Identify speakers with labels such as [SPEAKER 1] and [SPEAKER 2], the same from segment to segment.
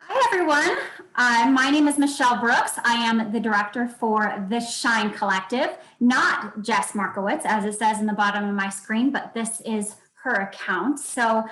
[SPEAKER 1] Hi, everyone. My name is Michelle Brooks. I am the director for the Shine Collective, not Jess Markowitz, as it says in the bottom of my screen, but this is her account. So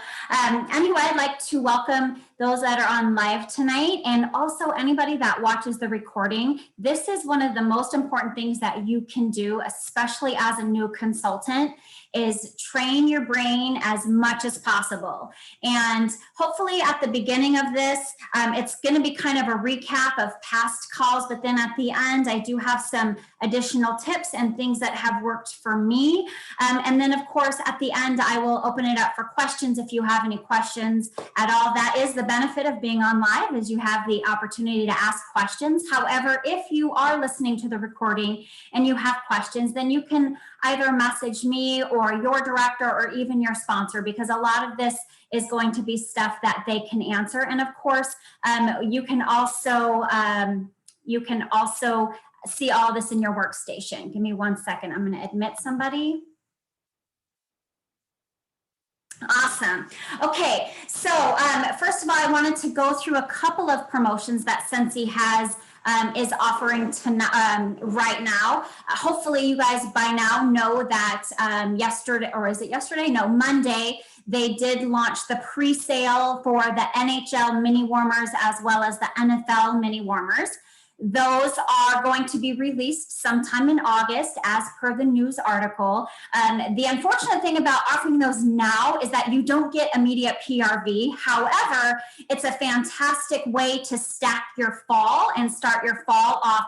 [SPEAKER 1] anyway, I'd like to welcome those that are on live tonight and also anybody that watches the recording. This is one of the most important things that you can do, especially as a new consultant, is train your brain as much as possible. And hopefully at the beginning of this, it's going to be kind of a recap of past calls, but then at the end, I do have some additional tips and things that have worked for me. And then of course, at the end, I will open it up for questions if you have any questions at all. That is the benefit of being on live, is you have the opportunity to ask questions. However, if you are listening to the recording and you have questions, then you can either message me or your director or even your sponsor, because a lot of this is going to be stuff that they can answer. And of course, you can also see all this in your workstation. Give me 1 second. I'm going to admit somebody. Awesome. Okay, so first of all, I wanted to go through a couple of promotions that Sensi has is offering right now. Hopefully you guys by now know that yesterday, or is it yesterday? No, Monday, they did launch the pre-sale for the NHL mini warmers as well as the NFL mini warmers. Those are going to be released sometime in August, as per the news article. The unfortunate thing about offering those now is that you don't get immediate PRV. However, it's a fantastic way to stack your fall and start your fall off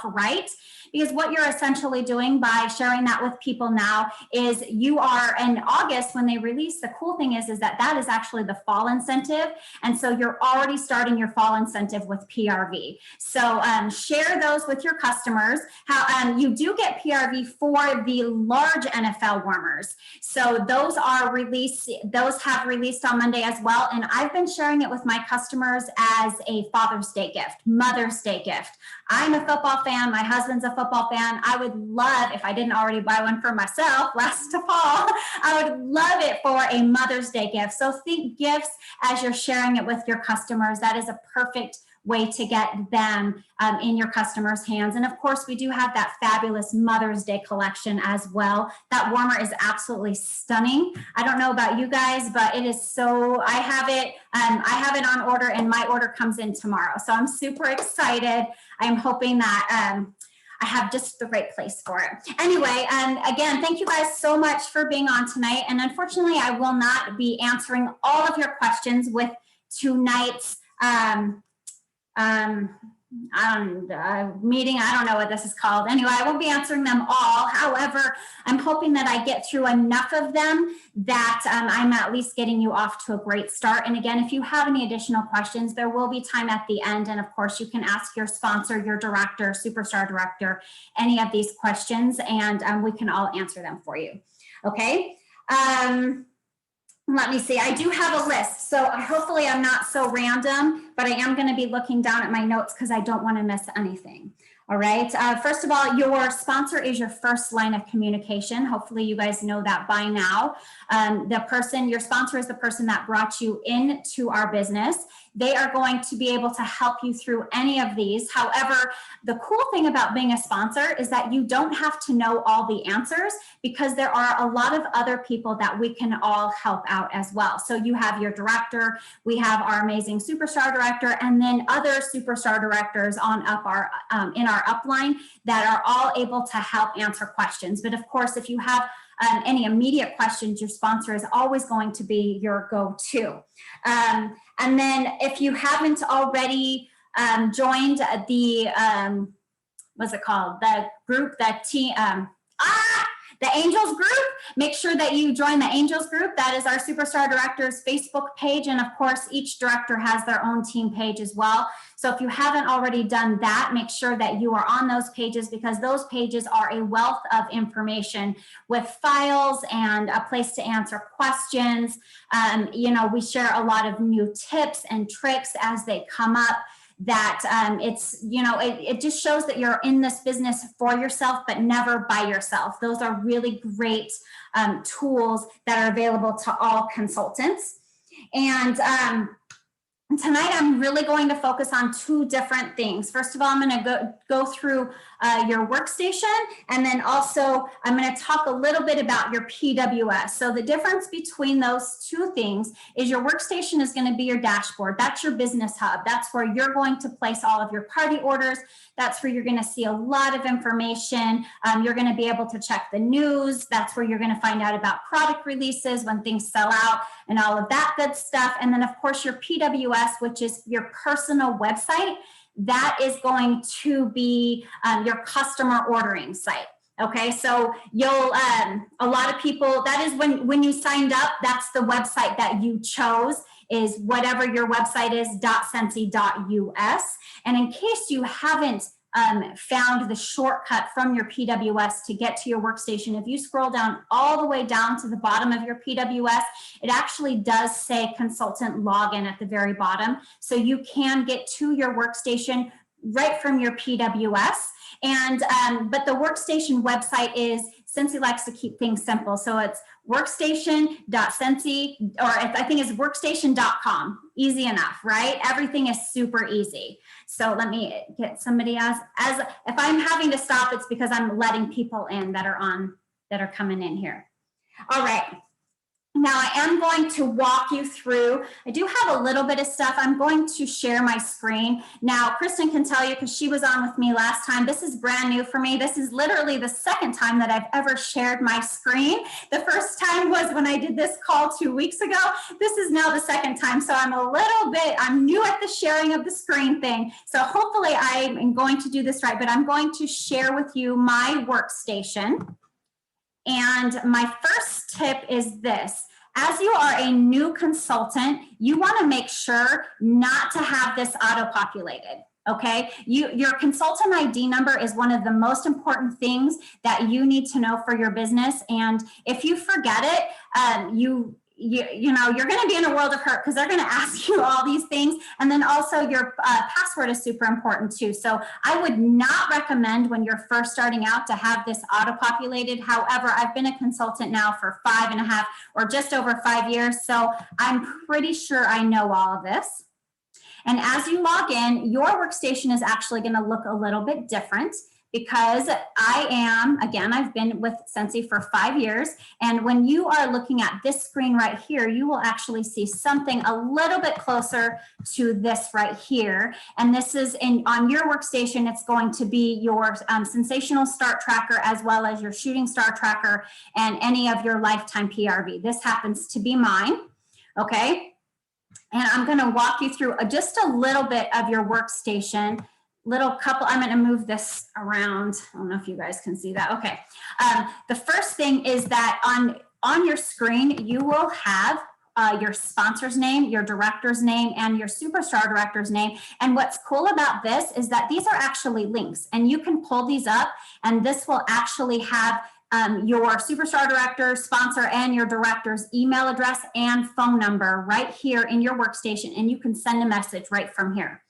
[SPEAKER 1] right. Because what you're essentially doing by sharing that with people now is you are in August when they release. The cool thing is that that is actually the fall incentive. And so you're already starting your fall incentive with PRV. So share those with your customers. How you do get PRV for the large NFL warmers. So those are released, those have released on Monday as well. And I've been sharing it with my customers as a Father's Day gift, Mother's Day gift. I'm a football fan. My husband's a football fan. I would love, if I didn't already buy one for myself last fall, I would love it for a Mother's Day gift. So think gifts as you're sharing it with your customers. That is a perfect way to get them in your customers' hands. And of course, we do have that fabulous Mother's Day collection as well. That warmer is absolutely stunning. I don't know about you guys, but it is so, I have it on order and my order comes in tomorrow. So I'm super excited. I'm hoping that I have just the right place for it. Anyway, again, thank you guys so much for being on tonight. And unfortunately, I will not be answering all of your questions with tonight's meeting. I don't know what this is called. Anyway, I won't be answering them all. However, I'm hoping that I get through enough of them that I'm at least getting you off to a great start. And again, if you have any additional questions, there will be time at the end. And of course, you can ask your sponsor, your director, superstar director, any of these questions, and we can all answer them for you. Okay. Let me see, I do have a list, so hopefully I'm not so random, but I am going to be looking down at my notes because I don't want to miss anything. All right, first of all, your sponsor is your first line of communication. Hopefully you guys know that by now. Your sponsor is the person that brought you into our business. They are going to be able to help you through any of these. However, the cool thing about being a sponsor is that you don't have to know all the answers, because there are a lot of other people that we can all help out as well. So you have your director, we have our amazing superstar director, and then other superstar directors on up in our upline that are all able to help answer questions. But of course, if you have any immediate questions, your sponsor is always going to be your go-to. And then if you haven't already joined the, what's it called? The group, the Angels group, make sure that you join the Angels group. That is our Superstar Directors Facebook page. And of course, each director has their own team page as well. So if you haven't already done that, make sure that you are on those pages, because those pages are a wealth of information with files and a place to answer questions. You know, we share a lot of new tips and tricks as they come up. That it's, you know, it just shows that you're in this business for yourself, but never by yourself. Those are really great tools that are available to all consultants. And Tonight, I'm really going to focus on two different things. First of all, I'm going to go through your workstation, and then also I'm going to talk a little bit about your PWS. So the difference between those two things is your workstation is going to be your dashboard. That's your business hub. That's where you're going to place all of your party orders. That's where you're going to see a lot of information. You're going to be able to check the news. That's where you're going to find out about product releases, when things sell out, and all of that good stuff. And then, of course, your PWS, which is your personal website, that is going to be your customer ordering site. Okay, so you'll, a lot of people, that is when you signed up, that's the website that you chose, is whatever your website is, .scentsy.us. And in case you haven't found the shortcut from your PWS to get to your workstation, if you scroll down all the way down to the bottom of your PWS, it actually does say consultant login at the very bottom. So you can get to your workstation right from your PWS. And but the workstation website is, Scentsy likes to keep things simple, so it's workstation.scentsy, or I think it's workstation.com. Easy enough, right? Everything is super easy. So let me get somebody else. As if I'm having to stop, it's because I'm letting people in that are coming in here. All right. Now I am going to walk you through, I do have a little bit of stuff. I'm going to share my screen. Now, Kristen can tell you, because she was on with me last time, this is brand new for me. This is literally the second time that I've ever shared my screen. The first time was when I did this call 2 weeks ago. This is now the second time. So I'm new at the sharing of the screen thing. So hopefully I am going to do this right, but I'm going to share with you my workstation. And my first tip is this. As you are a new consultant, you want to make sure not to have this auto-populated. Okay, your consultant ID number is one of the most important things that you need to know for your business. And if you forget it, you know, you're going to be in a world of hurt, because they're going to ask you all these things. And then also your password is super important too. So I would not recommend when you're first starting out to have this auto-populated. However, I've been a consultant now for 5.5 or just over 5 years. So I'm pretty sure I know all of this. And as you log in, your workstation is actually going to look a little bit different, because I've been with Scentsy for 5 years. And when you are looking at this screen right here, you will actually see something a little bit closer to this right here. And this is on your workstation, it's going to be your sensational start tracker, as well as your shooting star tracker and any of your lifetime PRV. This happens to be mine, okay? And I'm gonna walk you through just a little bit of your workstation. I'm going to move this around. I don't know if you guys can see that. Okay. The first thing is that on your screen, you will have your sponsor's name, your director's name, and your superstar director's name. And what's cool about this is that these are actually links, and you can pull these up, and this will actually have your superstar director, sponsor, and your director's email address and phone number right here in your workstation, and you can send a message right from here.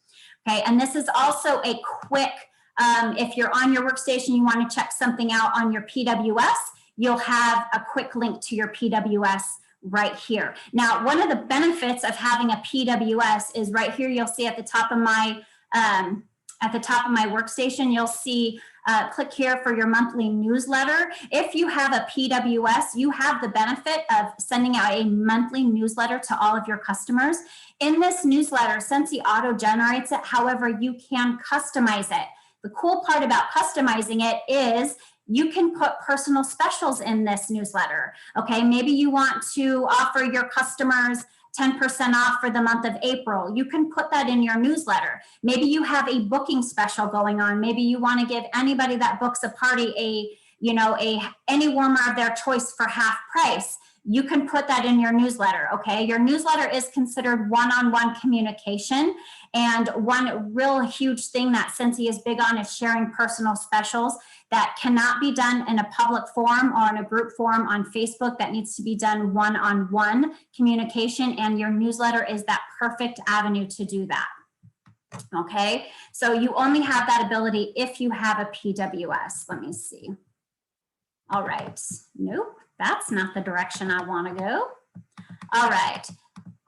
[SPEAKER 1] Okay, and this is also a quick, if you're on your workstation, you want to check something out on your PWS, you'll have a quick link to your PWS right here. Now, one of the benefits of having a PWS is right here, you'll see at the top of my workstation, you'll see click here for your monthly newsletter. If you have a PWS, you have the benefit of sending out a monthly newsletter to all of your customers. In this newsletter, Scentsy auto generates it. However, you can customize it. The cool part about customizing it is you can put personal specials in this newsletter. Okay, maybe you want to offer your customers 10% off for the month of April. You can put that in your newsletter. Maybe you have a booking special going on. Maybe you want to give anybody that books a party any warmer of their choice for half price. You can put that in your newsletter, okay? Your newsletter is considered one-on-one communication. And one real huge thing that Scentsy is big on is sharing personal specials that cannot be done in a public forum or in a group forum on Facebook. That needs to be done one-on-one communication, and your newsletter is that perfect avenue to do that. Okay, so you only have that ability if you have a PWS. Let me see. All right, nope, that's not the direction I want to go. All right.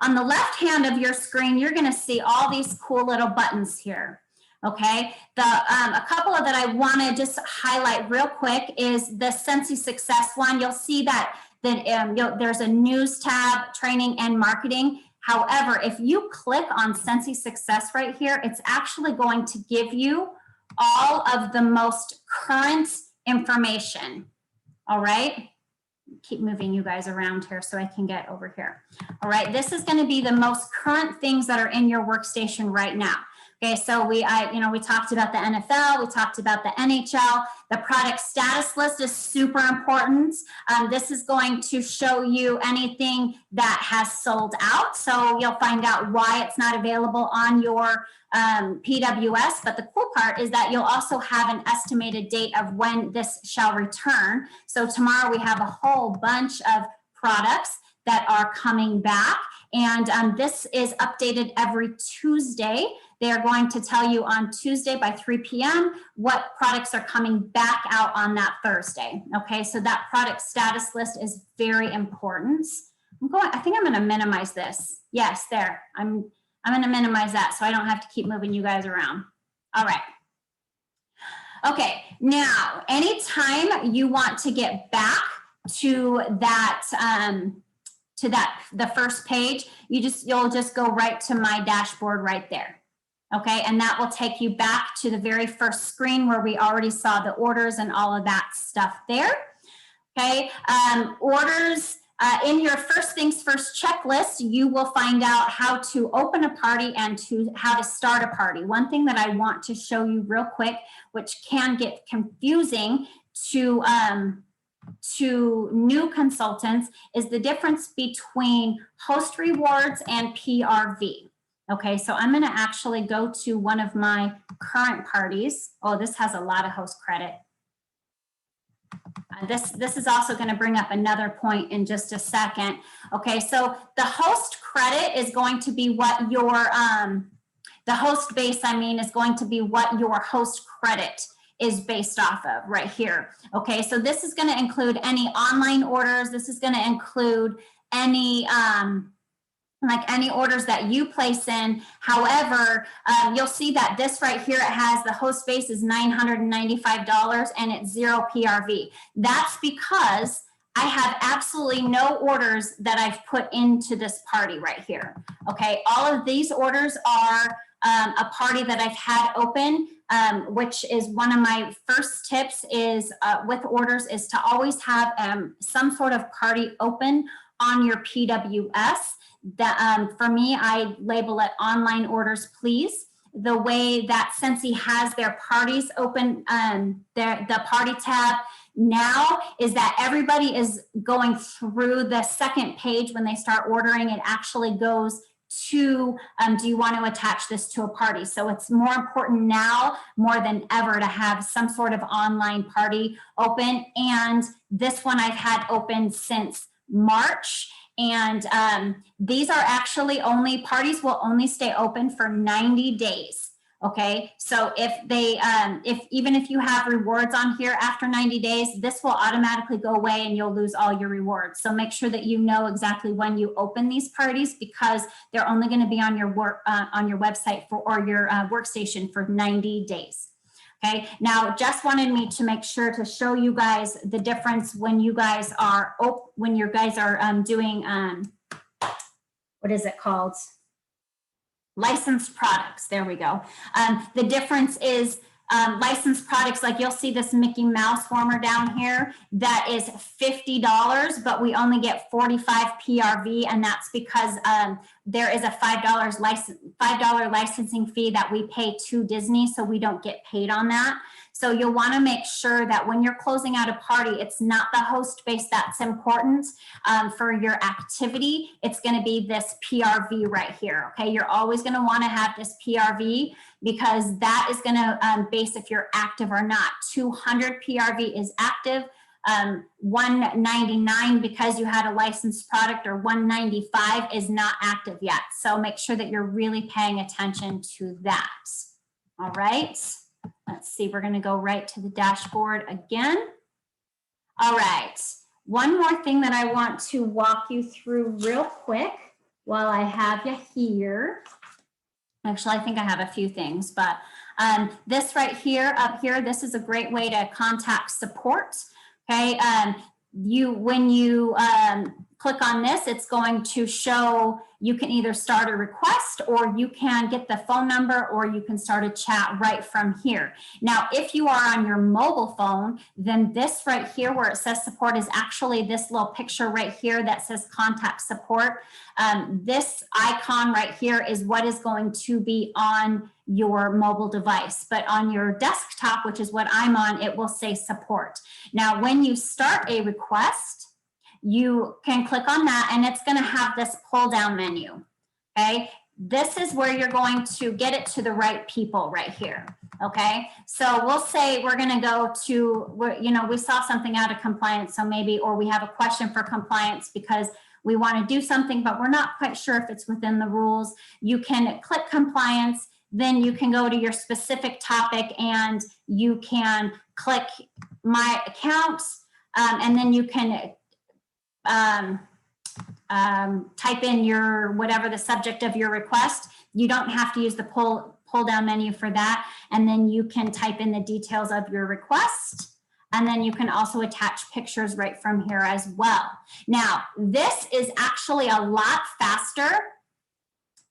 [SPEAKER 1] On the left hand of your screen, you're going to see all these cool little buttons here. Okay, a couple of that I want to just highlight real quick is the Sensi Success one. You'll see that there's a news tab, training and marketing. However, if you click on Sensi Success right here, it's actually going to give you all of the most current information. All right. Keep moving you guys around here so I can get over here. All right, this is going to be the most current things that are in your workstation right now. Okay, so we talked about the NFL, we talked about the NHL. The product status list is super important. This is going to show you anything that has sold out. So you'll find out why it's not available on your PWS. But the cool part is that you'll also have an estimated date of when this shall return. So tomorrow we have a whole bunch of products that are coming back. And this is updated every Tuesday. They are going to tell you on Tuesday by 3 p.m. what products are coming back out on that Thursday. Okay, so that product status list is very important. I think I'm going to minimize this. Yes, there. I'm going to minimize that so I don't have to keep moving you guys around. All right. Okay, now anytime you want to get back to that the first page, you'll just go right to my dashboard right there. Okay, and that will take you back to the very first screen where we already saw the orders and all of that stuff there. Okay, orders in your first things first checklist, you will find out how to open a party and how to start a party. One thing that I want to show you real quick, which can get confusing to new consultants, is the difference between Host Rewards and PRV. Okay, so I'm going to actually go to one of my current parties. Oh, this has a lot of host credit. This is also going to bring up another point in just a second. Okay, so the host credit is going to be what your, the host base, is going to be what your host credit is based off of right here. Okay, so this is going to include any online orders. This is going to include any any orders that you place in. However, you'll see that this right here, it has the host base is $995 and it's 0 PRV. That's because I have absolutely no orders that I've put into this party right here. Okay, all of these orders are a party that I've had open, which is one of my first tips is with orders is to always have some sort of party open on your PWS. That for me, I label it online orders, please. The way that Sensi has their parties open, the party tab now is that everybody is going through the second page when they start ordering. It actually goes to, do you want to attach this to a party? So it's more important now more than ever to have some sort of online party open. And this one I've had open since March. And these are actually parties will only stay open for 90 days. Okay, so even if you have rewards on here after 90 days, this will automatically go away and you'll lose all your rewards. So make sure that you know exactly when you open these parties, because they're only going to be on your website or your workstation for 90 days. Okay, now Jess wanted me to make sure to show you guys the difference when you guys are doing what is it called? Licensed products. There we go. The difference is licensed products, like you'll see this Mickey Mouse warmer down here that is $50, but we only get 45 PRV, and that's because there is a $5 licensing fee that we pay to Disney, so we don't get paid on that. So you'll want to make sure that when you're closing out a party, it's not the host base that's important for your activity. It's going to be this PRV right here. Okay, you're always going to want to have this PRV because that is going to base if you're active or not. 200 PRV is active. 199 because you had a licensed product, or 195 is not active yet. So make sure that you're really paying attention to that. All right. Let's see, we're going to go right to the dashboard again. All right, one more thing that I want to walk you through real quick. while I have you here, actually, I think I have a few things, but this right here, up here, this is a great way to contact support. Okay, when you click on this, it's going to show you can either start a request or you can get the phone number or you can start a chat right from here. Now, if you are on your mobile phone, then this right here where it says support is actually this little picture right here that says contact support. This icon right here is what is going to be on your mobile device, but on your desktop, which is what I'm on, it will say support. Now, when you start a request, you can click on that and it's going to have this pull down menu. Okay, this is where you're going to get it to the right people right here. Okay, so we'll say we're going to go to, you know, we saw something out of compliance, so maybe, or we have a question for compliance because we want to do something, but we're not quite sure if it's within the rules. You can click compliance, then you can go to your specific topic and you can click my account, and then you can type in your, whatever the subject of your request. You don't have to use the pull down menu for that. And then you can type in the details of your request. And then you can also attach pictures right from here as well. Now, this is actually a lot faster.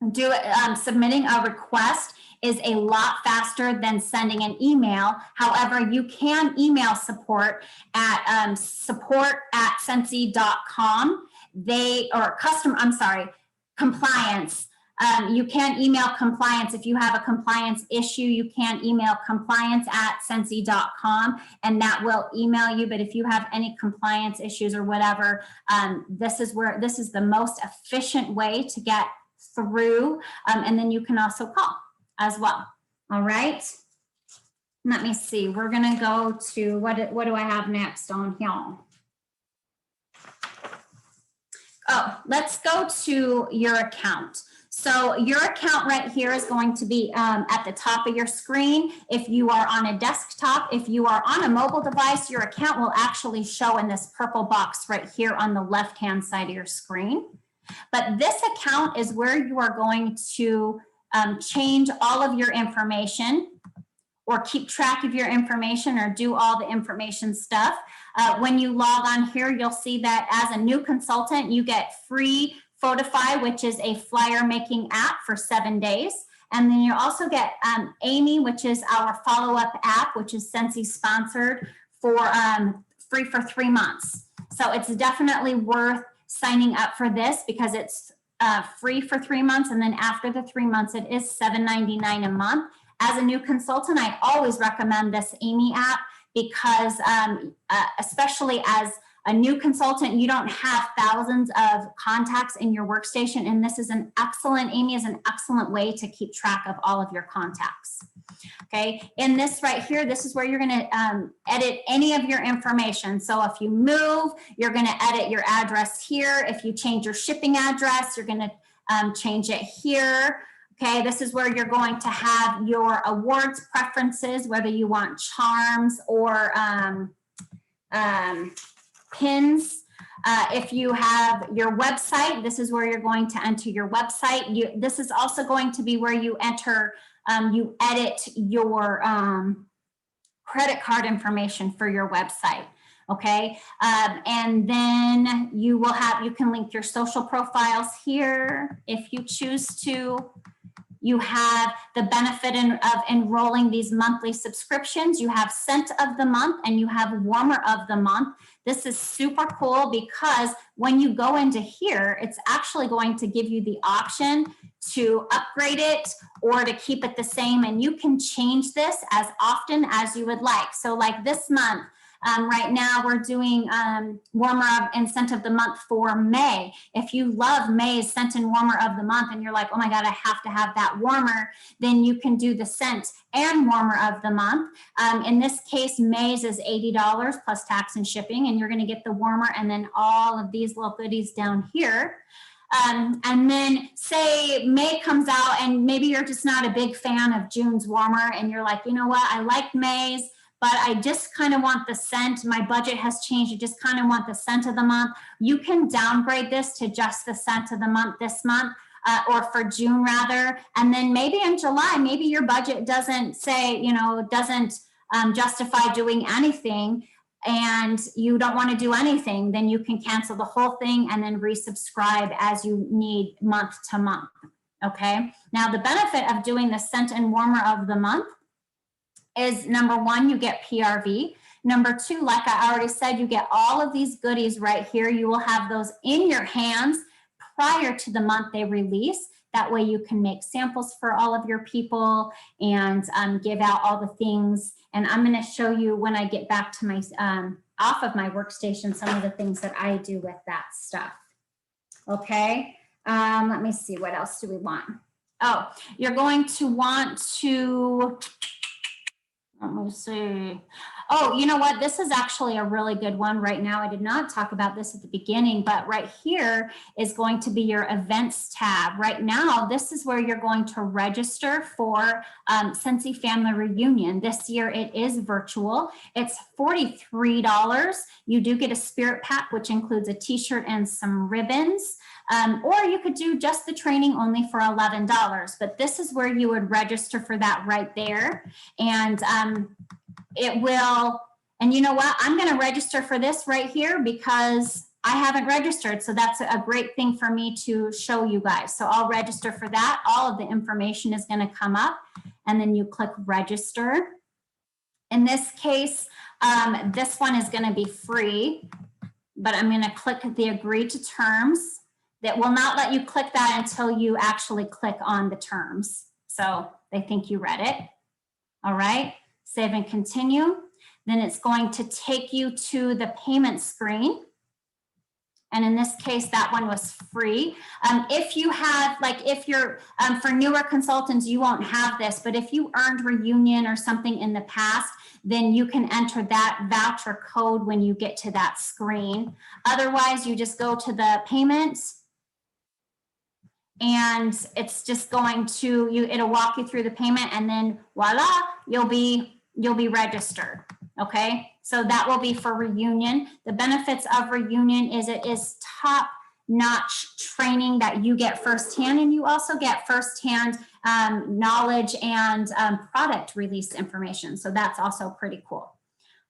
[SPEAKER 1] Submitting a request is a lot faster than sending an email. However, you can email support at support@Sensi.com. Compliance. You can email compliance. If you have a compliance issue, you can email compliance@Sensi.com and that will email you. But if you have any compliance issues or whatever, this is the most efficient way to get through. And then you can also call as well. All right. Let me see. We're going to go to what do I have next on here? Oh, let's go to your account. So your account right here is going to be at the top of your screen. If you are on a desktop, if you are on a mobile device, your account will actually show in this purple box right here on the left-hand side of your screen. But this account is where you are going to change all of your information or keep track of your information or do all the information stuff. When you log on here, you'll see that as a new consultant, you get free Photify, which is a flyer making app for 7 days. And then you also get Amy, which is our follow-up app, which is Sensi sponsored for free for 3 months. So it's definitely worth signing up for this because it's free for 3 months. And then after the 3 months, it is $7.99 a month. As a new consultant, I always recommend this Amy app because especially as a new consultant, you don't have thousands of contacts in your workstation. And this is Amy is an excellent way to keep track of all of your contacts. Okay, in this right here, this is where you're going to edit any of your information. So if you move, you're going to edit your address here. If you change your shipping address, you're going to change it here. Okay, this is where you're going to have your awards preferences, whether you want charms or pins. If you have your website, this is where you're going to enter your website. This is also going to be where you enter, you edit your credit card information for your website. Okay, and then you can link your social profiles here if you choose to. You have the benefit of enrolling these monthly subscriptions. You have Scent of the Month and you have Warmer of the Month. This is super cool because when you go into here, it's actually going to give you the option to upgrade it or to keep it the same. And you can change this as often as you would like. So like this month, right now we're doing Warmer and Scent of the Month for May. If you love May's Scent and Warmer of the Month and you're like, oh my God, I have to have that warmer, then you can do the Scent and Warmer of the Month. In this case, May's is $80 plus tax and shipping, and you're gonna get the warmer and then all of these little goodies down here. And then say May comes out and maybe you're just not a big fan of June's warmer and you're like, you know what, I like May's, but I just kind of want the scent. My budget has changed. I just kind of want the scent of the month. You can downgrade this to just the scent of the month this month. Or for June rather, and then maybe in July, maybe your budget doesn't say, you know, doesn't justify doing anything, and you don't want to do anything, then you can cancel the whole thing and then resubscribe as you need month to month. Okay. Now the benefit of doing the scent and warmer of the month is, number one, you get PRV. Number two, like I already said, you get all of these goodies right here. You will have those in your hands prior to the month they release. That way you can make samples for all of your people and give out all the things. And I'm going to show you when I get back to my off of my workstation some of the things that I do with that stuff. Okay, let me see, what else do we want? Oh, you're going to want to, let me see. Oh, you know what? This is actually a really good one right now. I did not talk about this at the beginning, but right here is going to be your events tab. Right now, this is where you're going to register for Scentsy Family Reunion. This year it is virtual. It's $43. You do get a spirit pack, which includes a t-shirt and some ribbons. Or you could do just the training only for $11, but this is where you would register for that right there. And it will, and you know what, I'm going to register for this right here because I haven't registered. So that's a great thing for me to show you guys. So I'll register for that. All of the information is going to come up and then you click register. In this case, this one is going to be free, but I'm going to click the agree to terms. That will not let you click that until you actually click on the terms. So they think you read it. All right, save and continue. Then it's going to take you to the payment screen. And in this case, that one was free. If you have, like if you're, for newer consultants, you won't have this, but if you earned Reunion or something in the past, then you can enter that voucher code when you get to that screen. Otherwise, you just go to the payments, and it's just going to, it'll walk you through the payment, and then voila, you'll be registered. Okay, so that will be for Reunion. The benefits of Reunion is it is top-notch training that you get firsthand, and you also get firsthand knowledge and product release information. So that's also pretty cool.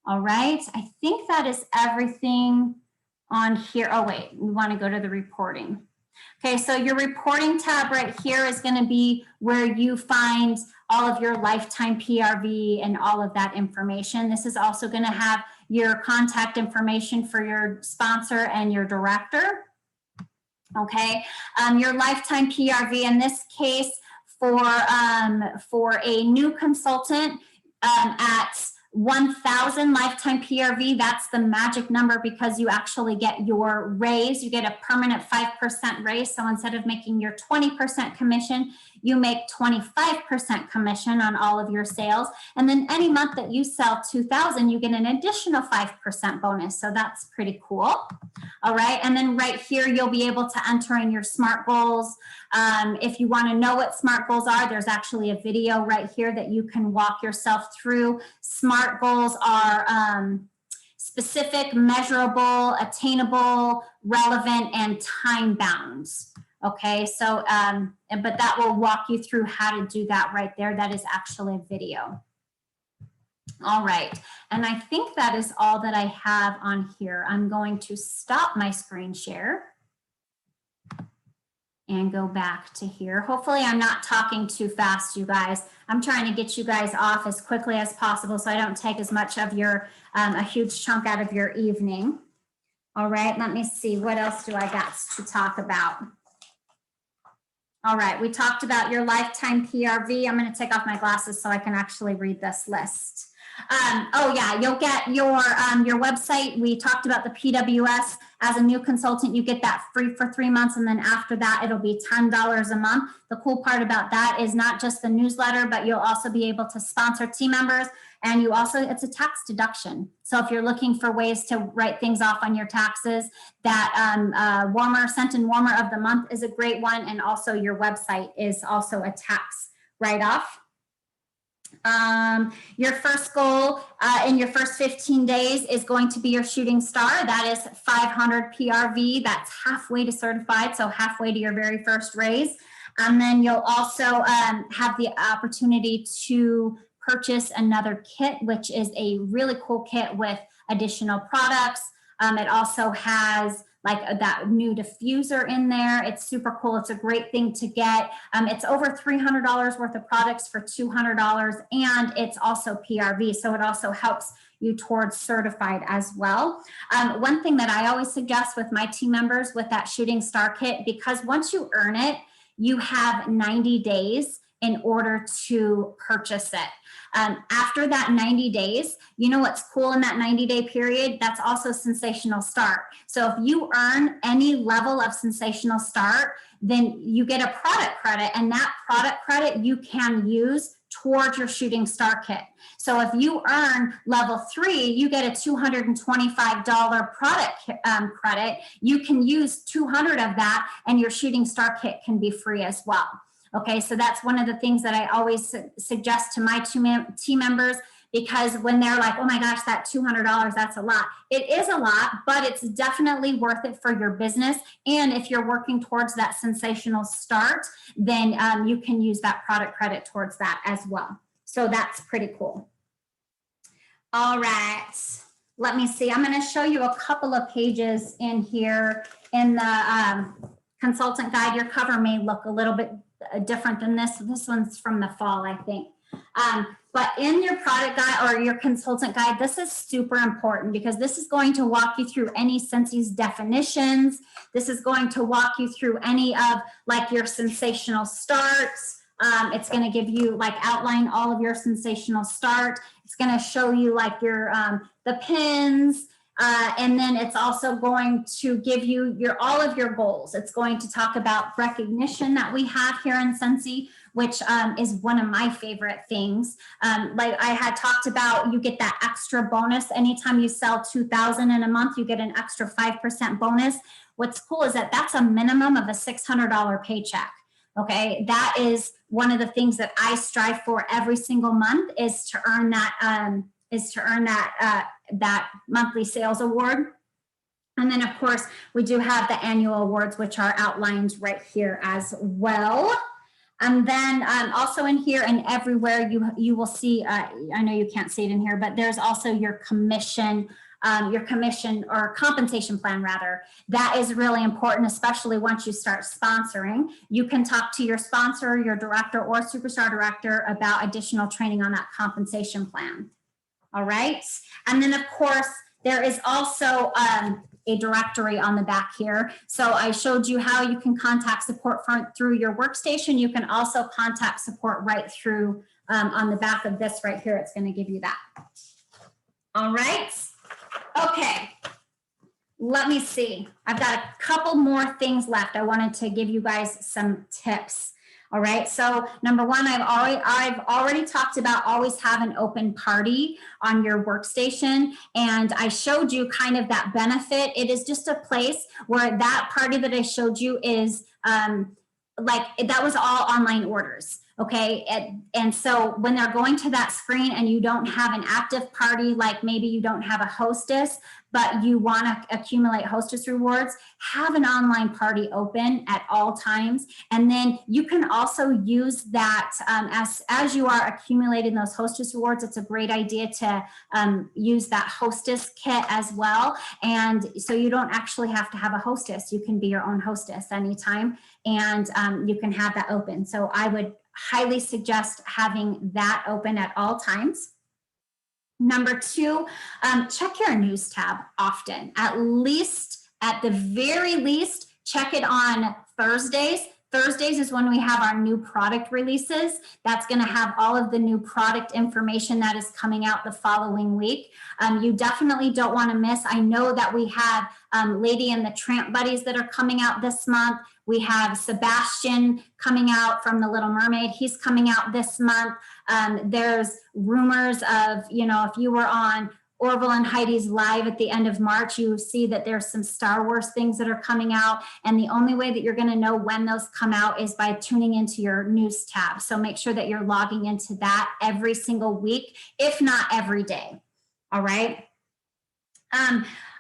[SPEAKER 1] All right, I think that is everything on here. Oh wait, we want to go to the reporting. Okay, so your reporting tab right here is going to be where you find all of your lifetime PRV and all of that information. This is also going to have your contact information for your sponsor and your director. Okay, your lifetime PRV in this case for a new consultant at 1,000 lifetime PRV, that's the magic number because you actually get your raise. You get a permanent 5% raise. So instead of making your 20% commission, you make 25% commission on all of your sales. And then any month that you sell 2,000, you get an additional 5% bonus. So that's pretty cool. All right. And then right here, you'll be able to enter in your SMART goals. If you want to know what SMART goals are, there's actually a video right here that you can walk yourself through. SMART goals are specific, measurable, attainable, relevant, and time bound. Okay, so, but that will walk you through how to do that right there. That is actually a video. All right, and I think that is all that I have on here. I'm going to stop my screen share and go back to here. Hopefully I'm not talking too fast, you guys. I'm trying to get you guys off as quickly as possible so I don't take as much of your, a huge chunk out of your evening. All right, let me see, what else do I got to talk about? All right, we talked about your lifetime PRV. I'm going to take off my glasses so I can actually read this list. Oh yeah, you'll get your website. We talked about the PWS. As a new consultant, you get that free for 3 months, and then after that, it'll be $10 a month. The cool part about that is not just the newsletter, but you'll also be able to sponsor team members, and you also, it's a tax deduction. So if you're looking for ways to write things off on your taxes, that warmer, scent and warmer of the month is a great one, and also your website is also a tax write-off. Your first goal in your first 15 days is going to be your shooting star. That is 500 PRV. That's halfway to certified, so halfway to your very first raise. And then you'll also have the opportunity to purchase another kit, which is a really cool kit with additional products. It also has like that new diffuser in there. It's super cool. It's a great thing to get. It's over $300 worth of products for $200, and it's also PRV. So it also helps you towards certified as well. One thing that I always suggest with my team members with that shooting star kit, because once you earn it, you have 90 days in order to purchase it. After that 90 days, you know what's cool in that 90-day period? That's also sensational start. So if you earn any level of sensational start, then you get a product credit, and that product credit you can use towards your shooting star kit. So if you earn level 3, you get a $225 product credit. You can use 200 of that, and your shooting star kit can be free as well. Okay, so that's one of the things that I always suggest to my team members, because when they're like, oh my gosh, that $200, that's a lot. It is a lot, but it's definitely worth it for your business. And if you're working towards that sensational start, then you can use that product credit towards that as well. So that's pretty cool. All right, let me see. I'm going to show you a couple of pages in here in the consultant guide. Your cover may look a little bit different than this. This one's from the fall, I think. But in your product guide or your consultant guide, this is super important, because this is going to walk you through any Sensi's definitions. This is going to walk you through any of like your sensational starts. It's going to give you like outline all of your sensational start. It's going to show you like your the pins. And then it's also going to give you all of your goals. It's going to talk about recognition that we have here in Sensi, which is one of my favorite things. Like I had talked about, you get that extra bonus. Anytime you sell 2,000 in a month, you get an extra 5% bonus. What's cool is that that's a minimum of a $600 paycheck. Okay, that is one of the things that I strive for every single month, is to earn that that monthly sales award. And then of course we do have the annual awards, which are outlined right here as well. And then also in here and everywhere you will see, I know you can't see it in here, but there's also your commission or compensation plan rather. That is really important, especially once you start sponsoring. You can talk to your sponsor, your director or superstar director about additional training on that compensation plan. All right. And then of course, there is also a directory on the back here. So I showed you how you can contact support through your workstation. You can also contact support right through on the back of this right here. It's going to give you that. All right. Okay. Let me see. I've got a couple more things left. I wanted to give you guys some tips. All right. So number one, I've already talked about always have an open party on your workstation. And I showed you kind of that benefit. It is just a place where that party that I showed you is like that was all online orders. Okay. And so when they're going to that screen and you don't have an active party, like maybe you don't have a hostess, but you want to accumulate hostess rewards, have an online party open at all times. And then you can also use that as you are accumulating those hostess rewards. It's a great idea to use that hostess kit as well. And so you don't actually have to have a hostess. You can be your own hostess anytime, and you can have that open. So I would highly suggest having that open at all times. Number two, check your news tab often. At the very least, check it on Thursdays. Thursdays is when we have our new product releases. That's going to have all of the new product information that is coming out the following week. You definitely don't want to miss. I know that we have Lady and the Tramp Buddies that are coming out this month. We have Sebastian coming out from The Little Mermaid. He's coming out this month. There's rumors of, if you were on Orville and Heidi's live at the end of March, you see that there's some Star Wars things that are coming out. And the only way that you're going to know when those come out is by tuning into your news tab. So make sure that you're logging into that every single week, if not every day. All right.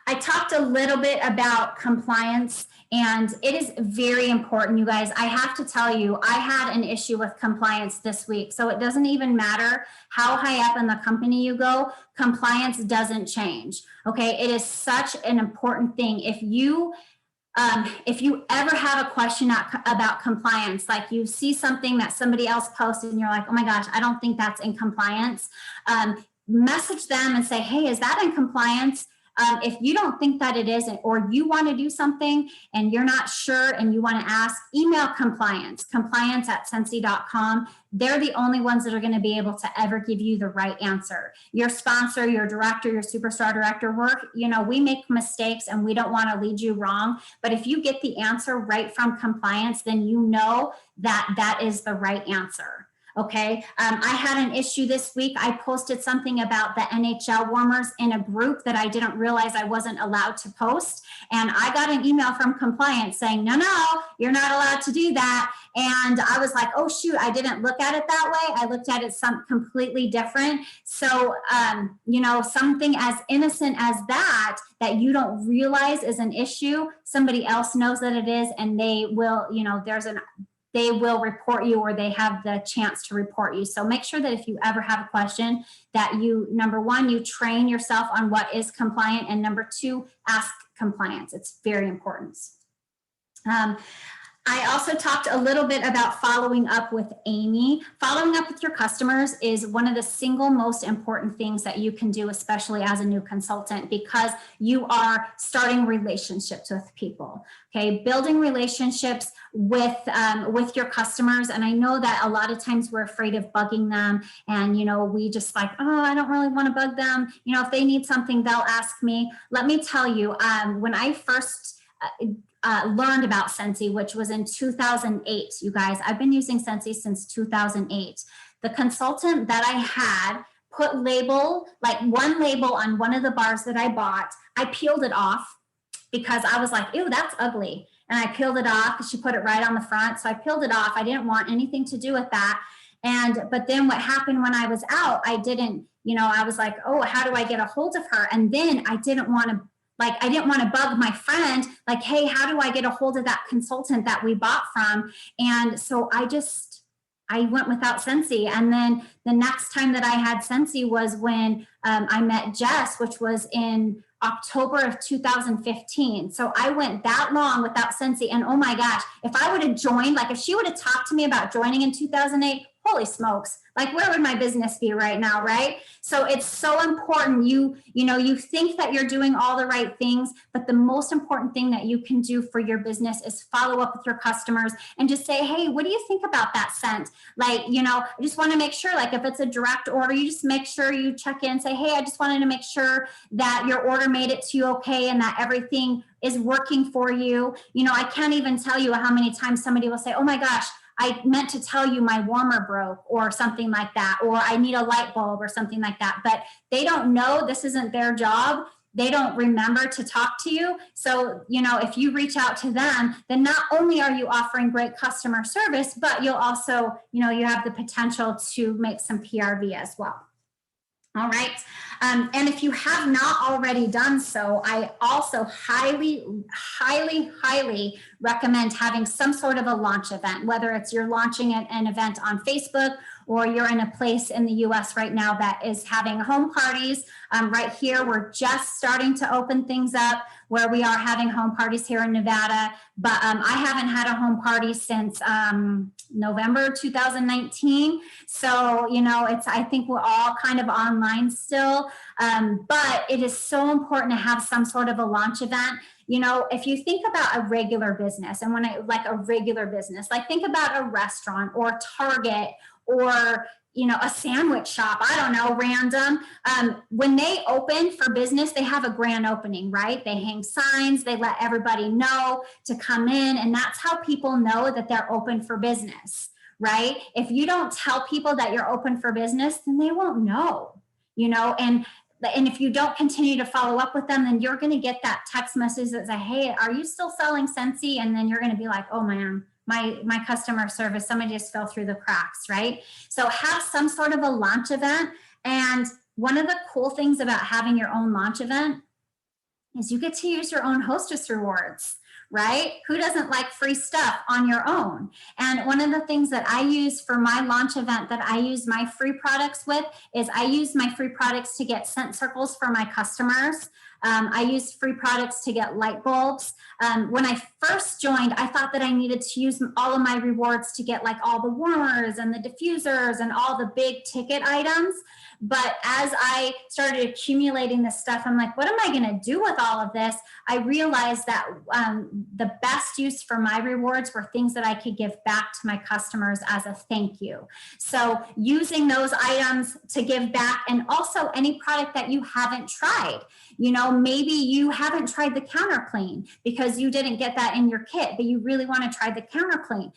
[SPEAKER 1] I talked a little bit about compliance, and it is very important, you guys. I have to tell you, I had an issue with compliance this week. So it doesn't even matter how high up in the company you go, compliance doesn't change. Okay, it is such an important thing. If you ever have a question about compliance, like you see something that somebody else posted and you're like, oh my gosh, I don't think that's in compliance, message them and say, hey, is that in compliance? If you don't think that it isn't, or you want to do something and you're not sure and you want to ask, email compliance@Scentsy.com. They're the only ones that are going to be able to ever give you the right answer. Your sponsor, your director, your superstar director, we make mistakes and we don't want to lead you wrong. But if you get the answer right from compliance, then you know that that is the right answer. Okay, I had an issue this week. I posted something about the NHL warmers in a group that I didn't realize I wasn't allowed to post. And I got an email from compliance saying, no, you're not allowed to do that. And I was like, oh, shoot, I didn't look at it that way. I looked at it completely different. So, something as innocent as that you don't realize is an issue, somebody else knows that it is, and they will, they will report you, or they have the chance to report you. So make sure that if you ever have a question that you, number one, you train yourself on what is compliant, and number two, ask compliance. It's very important. I also talked a little bit about following up with Amy. Following up with your customers is one of the single most important things that you can do, especially as a new consultant, because you are starting relationships with people. Okay, building relationships with your customers. And I know that a lot of times we're afraid of bugging them, and we just like, oh, I don't really want to bug them. If they need something, they'll ask me. Let me tell you, when I first learned about Scentsy, which was in 2008. You guys, I've been using Scentsy since 2008. The consultant that I had put one label on one of the bars that I bought. I peeled it off because I was like, ew, that's ugly. And I peeled it off because she put it right on the front. So I peeled it off. I didn't want anything to do with that. But then what happened when I was out, I was like, oh, how do I get a hold of her? And then I didn't want to bug my friend, like, hey, how do I get a hold of that consultant that we bought from? And so I went without Scentsy. And then the next time that I had Scentsy was when I met Jess, which was in October of 2015. So I went that long without Scentsy. And oh my gosh, if I would have joined, like if she would have talked to me about joining in 2008, holy smokes, like where would my business be right now, right? So it's so important. You think that you're doing all the right things, but the most important thing that you can do for your business is follow up with your customers and just say, hey, what do you think about that scent? Like, I just want to make sure, like if it's a direct order, you just make sure you check in and say, hey, I just wanted to make sure that your order made it to you okay and that everything is working for you. I can't even tell you how many times somebody will say, oh my gosh, I meant to tell you my warmer broke or something like that, or I need a light bulb or something like that. But they don't know, this isn't their job. They don't remember to talk to you. So, if you reach out to them, then not only are you offering great customer service, but you'll also, you have the potential to make some PRV as well. All right. And if you have not already done so, I also highly, highly, highly recommend having some sort of a launch event, whether it's you're launching an event on Facebook or you're in a place in the US right now that is having home parties. Right here, we're just starting to open things up where we are having home parties here in Nevada. But I haven't had a home party since November 2019. So, I think we're all kind of online still. But it is so important to have some sort of a launch event. If you think about a regular business, and like think about a restaurant or Target or, a sandwich shop, I don't know, random. When they open for business, they have a grand opening, right? They hang signs, they let everybody know to come in. And that's how people know that they're open for business, right? If you don't tell people that you're open for business, then they won't know, and And if you don't continue to follow up with them, then you're going to get that text message that says, hey, are you still selling Scentsy? And then you're going to be like, oh man, my customer service, somebody just fell through the cracks, right? So have some sort of a launch event. And one of the cool things about having your own launch event is you get to use your own hostess rewards, right? Who doesn't like free stuff on your own? And one of the things that I use for my launch event that I use my free products with is I use my free products to get scent circles for my customers. I use free products to get light bulbs. When I first joined, I thought that I needed to use all of my rewards to get like all the warmers and the diffusers and all the big ticket items. But as I started accumulating this stuff, I'm like, what am I going to do with all of this? I realized that the best use for my rewards were things that I could give back to my customers as a thank you. So using those items to give back, and also any product that you haven't tried. You know, maybe you haven't tried the counter clean because you didn't get that in your kit, but you really want to try the counter clean.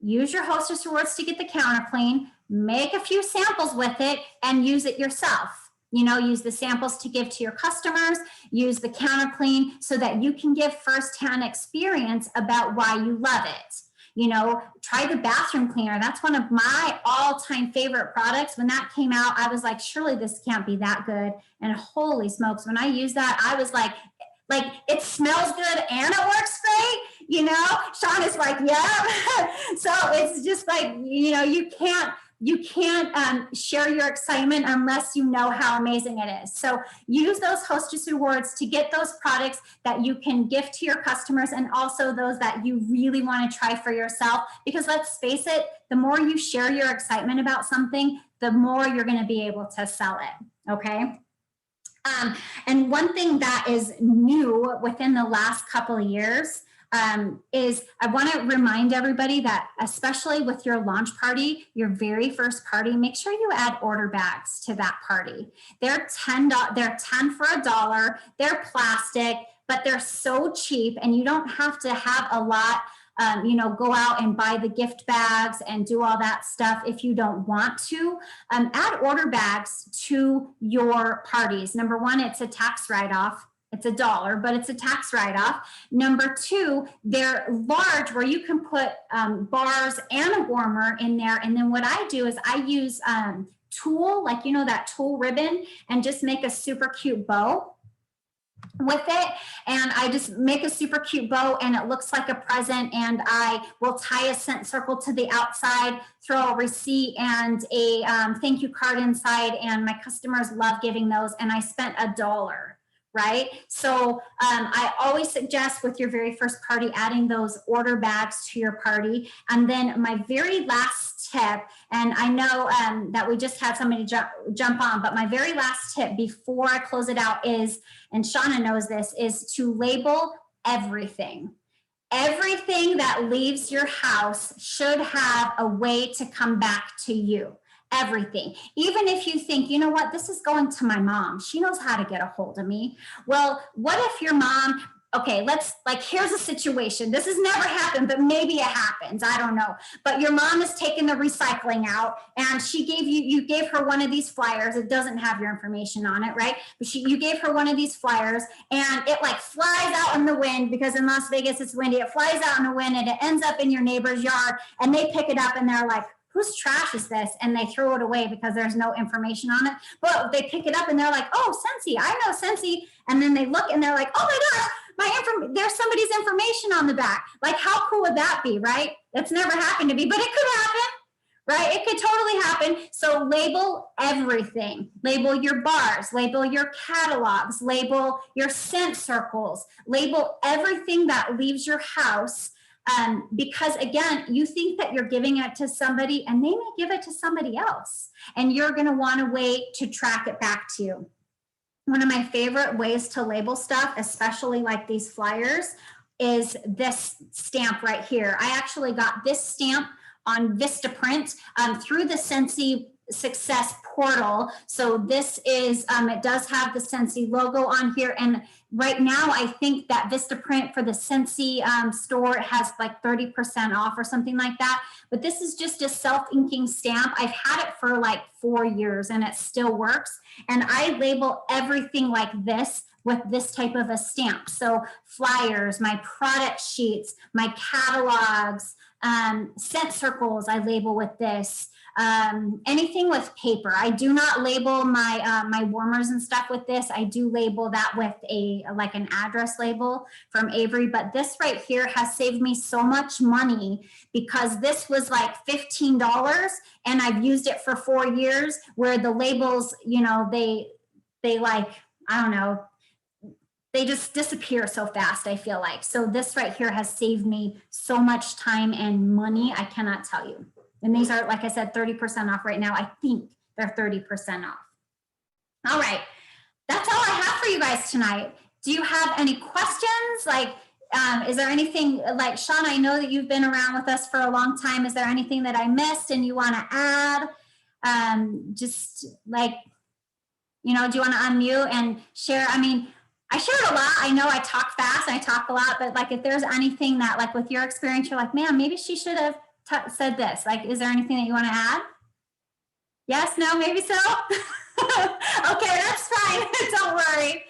[SPEAKER 1] Use your hostess rewards to get the counter clean, make a few samples with it and use it yourself. You know, use the samples to give to your customers, use the counter clean so that you can give firsthand experience about why you love it. You know, try the bathroom cleaner. That's one of my all-time favorite products. When that came out, I was like, surely this can't be that good. And holy smokes, when I used that, I was like it smells good and it works great. You know, Sean is like, yeah. So it's just like, you know, you can't share your excitement unless you know how amazing it is. So use those hostess rewards to get those products that you can gift to your customers, and also those that you really want to try for yourself. Because let's face it, the more you share your excitement about something, the more you're going to be able to sell it. Okay. And one thing that is new within the last couple of years is I want to remind everybody that, especially with your launch party, your very first party, make sure you add order bags to that party. They're $10 for $1. They're plastic, but they're so cheap, and you don't have to have a lot. You know, go out and buy the gift bags and do all that stuff if you don't want to. Add order bags to your parties. Number one, it's a tax write-off. It's $1, but it's a tax write-off. Number two, they're large where you can put bars and a warmer in there. And then what I do is I use tulle, like, you know, that tulle ribbon, and just make a super cute bow with it. And I just make a super cute bow and it looks like a present, and I will tie a scent circle to the outside, throw a receipt and a thank you card inside, and my customers love giving those, and I spent $1. Right? So I always suggest with your very first party, adding those order bags to your party. And then my very last tip, and I know that we just had somebody jump on, but my very last tip before I close it out is, and Shauna knows this, is to label everything. Everything that leaves your house should have a way to come back to you. Everything. Even if you think, you know what, this is going to my mom. She knows how to get a hold of me. Well, what if your mom, okay, here's a situation. This has never happened, but maybe it happens. I don't know. But your mom is taking the recycling out, and you gave her one of these flyers. It doesn't have your information on it, right? But you gave her one of these flyers, and it like flies out in the wind, because in Las Vegas it's windy. It flies out in the wind and it ends up in your neighbor's yard, and they pick it up and they're like, whose trash is this? And they throw it away because there's no information on it. But they pick it up and they're like, oh, Scentsy, I know Scentsy. And then they look and they're like, oh my gosh, there's somebody's information on the back. Like, how cool would that be, right? That's never happened to me, but it could happen, right? It could totally happen. So label everything. Label your bars, label your catalogs, label your scent circles, label everything that leaves your house. Because again, you think that you're giving it to somebody and they may give it to somebody else, and you're going to want to wait to track it back to you. One of my favorite ways to label stuff, especially like these flyers, is this stamp right here. I actually got this stamp on Vistaprint through the Scentsy success portal. So this is, it does have the Scentsy logo on here. And right now, I think that Vistaprint for the Scentsy store has like 30% off or something like that. But this is just a self-inking stamp. I've had it for like 4 years and it still works. And I label everything like this with this type of a stamp. So flyers, my product sheets, my catalogs, scent circles, I label with this. Anything with paper. I do not label my my warmers and stuff with this. I do label that with like an address label from Avery, but this right here has saved me so much money because this was like $15 and I've used it for 4 years, where the labels, you know, they like, I don't know, they just disappear so fast, I feel like. So this right here has saved me so much time and money, I cannot tell you. And these are, like I said, 30% off right now. I think they're 30% off. All right, that's all I have for you guys tonight. Do you have any questions? Like, is there anything, like Sean, I know that you've been around with us for a long time. Is there anything that I missed and you want to add? Just like, you know, do you want to unmute and share? I mean, I shared a lot. I know I talk fast and I talk a lot, but like if there's anything that like with your experience, you're like, man, maybe she should have said this. Like, is there anything that you want to add? Yes, no, maybe so? Okay, that's fine. Don't worry.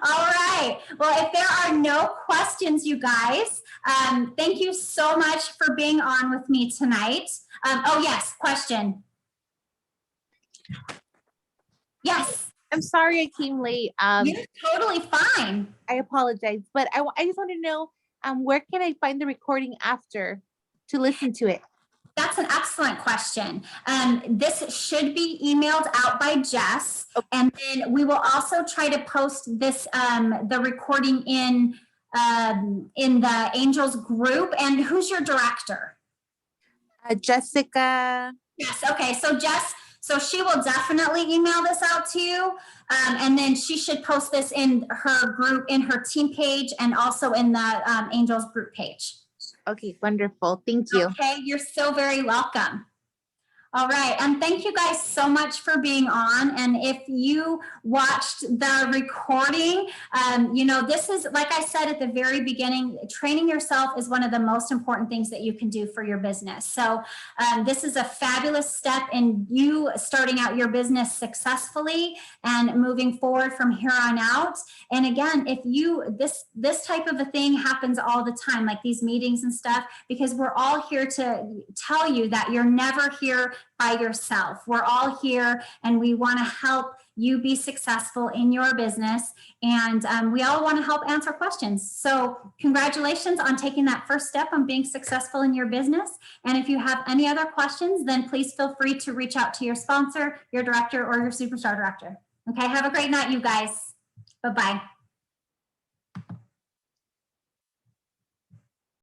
[SPEAKER 1] All right. Well, if there are no questions, you guys, thank you so much for being on with me tonight. Oh, yes, question. Yes.
[SPEAKER 2] I'm sorry I came late.
[SPEAKER 1] You're totally fine.
[SPEAKER 2] I apologize, but I just want to know where can I find the recording after to listen to it?
[SPEAKER 1] That's an excellent question. This should be emailed out by Jess,
[SPEAKER 2] okay.
[SPEAKER 1] And then we will also try to post this the recording in the Angels group. And who's your director?
[SPEAKER 2] Jessica.
[SPEAKER 1] Yes. Okay. So Jess. So she will definitely email this out to you. And then she should post this in her group, in her team page, and also in the Angels group page.
[SPEAKER 2] Okay, wonderful. Thank you.
[SPEAKER 1] Okay, you're so very welcome. All right, and thank you guys so much for being on. And if you watched the recording, you know, this is, like I said at the very beginning, training yourself is one of the most important things that you can do for your business. So this is a fabulous step in you starting out your business successfully and moving forward from here on out. And again, if you, this type of a thing happens all the time, like these meetings and stuff, because we're all here to tell you that you're never here by yourself. We're all here and we want to help you be successful in your business. And we all want to help answer questions. So congratulations on taking that first step on being successful in your business. And if you have any other questions, then please feel free to reach out to your sponsor, your director, or your superstar director. Okay, have a great night, you guys. Bye-bye.